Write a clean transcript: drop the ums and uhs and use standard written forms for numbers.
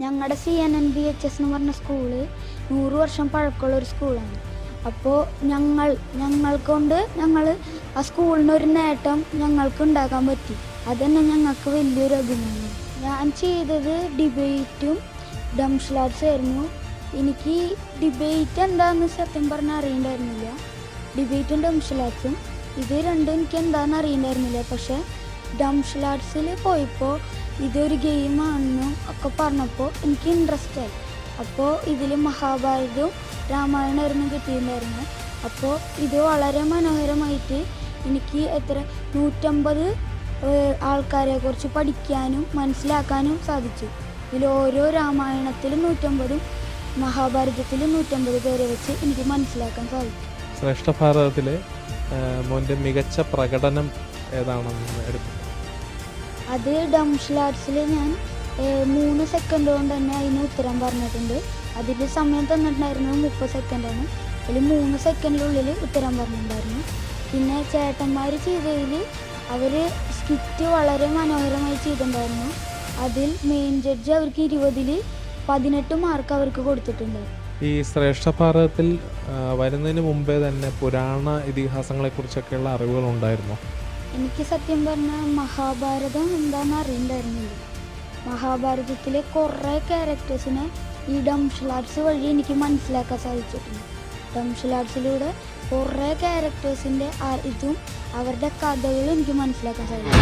ഞങ്ങളുടെ CNNBHS എന്ന് പറഞ്ഞ സ്കൂള് 100 വർഷം പഴക്കമുള്ളൊരു സ്കൂളാണ്. അപ്പോൾ ഞങ്ങൾ ആ സ്കൂളിനൊരു നേട്ടം ഞങ്ങൾക്ക് ഉണ്ടാക്കാൻ പറ്റി. അതുതന്നെ ഞങ്ങൾക്ക് വലിയൊരു അഭിമാനം. ഞാൻ ചെയ്തത് ഡിബേറ്റും ഡംഷലാർട്സും ആയിരുന്നു. എനിക്ക് ഡിബേറ്റ് എന്താണെന്ന് സത്യം പറഞ്ഞാൽ അറിയണ്ടായിരുന്നില്ല. ഡിബേറ്റും ഡംഷലാർട്സും ഇത് രണ്ടും എനിക്ക് എന്താണെന്ന് അറിയണ്ടായിരുന്നില്ല. പക്ഷേ ഡംഷലാർട്സിൽ പോയപ്പോൾ ഇതൊരു ഗെയിമാണെന്നും ഒക്കെ പറഞ്ഞപ്പോൾ എനിക്ക് ഇൻട്രസ്റ്റ് ആയി. അപ്പോൾ ഇതിൽ മഹാഭാരതവും രാമായണമായിരുന്നു കിട്ടിയിട്ടുണ്ടായിരുന്നത്. അപ്പോൾ ഇത് വളരെ മനോഹരമായിട്ട് എനിക്ക് 150 ആൾക്കാരെക്കുറിച്ച് പഠിക്കാനും മനസ്സിലാക്കാനും സാധിച്ചു. ഇതിൽ ഓരോ രാമായണത്തിലും 150ഉം മഹാഭാരതത്തിലും 150 പേരെ വെച്ച് എനിക്ക് മനസ്സിലാക്കാൻ സാധിച്ചു. ശ്രേഷ്ഠ ഭാരതത്തിലെ മോൻ്റെ മികച്ച പ്രകടനം ഏതാണെന്ന് എടുത്തു? അത് ഡംഷലാർട്സിൽ ഞാൻ 3 സെക്കൻഡ് കൊണ്ട് തന്നെ അതിന് ഉത്തരം പറഞ്ഞിട്ടുണ്ട്. അതിൽ സമയം തന്നിട്ടുണ്ടായിരുന്നത് 30 സെക്കൻഡാണ്. അതിൽ 3 സെക്കൻഡിനുള്ളിൽ ഉത്തരം പറഞ്ഞിട്ടുണ്ടായിരുന്നു. പിന്നെ ചേട്ടന്മാർ ചെയ്തതിൽ അവർ സ്കിറ്റ് വളരെ മനോഹരമായി ചെയ്തിട്ടുണ്ടായിരുന്നു. അതിൽ മെയിൻ ജഡ്ജ് അവർക്ക് 20ൽ 18 മാർക്ക് അവർക്ക് കൊടുത്തിട്ടുണ്ട്. ഈ ശ്രേഷ്ഠ ഭാരതത്തിൽ വരുന്നതിന് മുമ്പേ തന്നെ പുരാണ ഇതിഹാസങ്ങളെക്കുറിച്ചൊക്കെയുള്ള അറിവുകൾ ഉണ്ടായിരുന്നോ? എനിക്ക് സത്യം പറഞ്ഞാൽ മഹാഭാരതം എന്താണെന്ന് അറിയണ്ടായിരുന്നില്ല. മഹാഭാരതത്തിലെ കുറേ ക്യാരക്ടേഴ്സിനെ ഈ ഡംഷലാർട്സ് വഴി എനിക്ക് മനസ്സിലാക്കാൻ സാധിച്ചിട്ടുണ്ട്. ഡംഷലാർട്സിലൂടെ കുറേ ക്യാരക്ടേഴ്സിൻ്റെ ഇതും അവരുടെ കഥകളും എനിക്ക് മനസ്സിലാക്കാൻ സാധിച്ചു.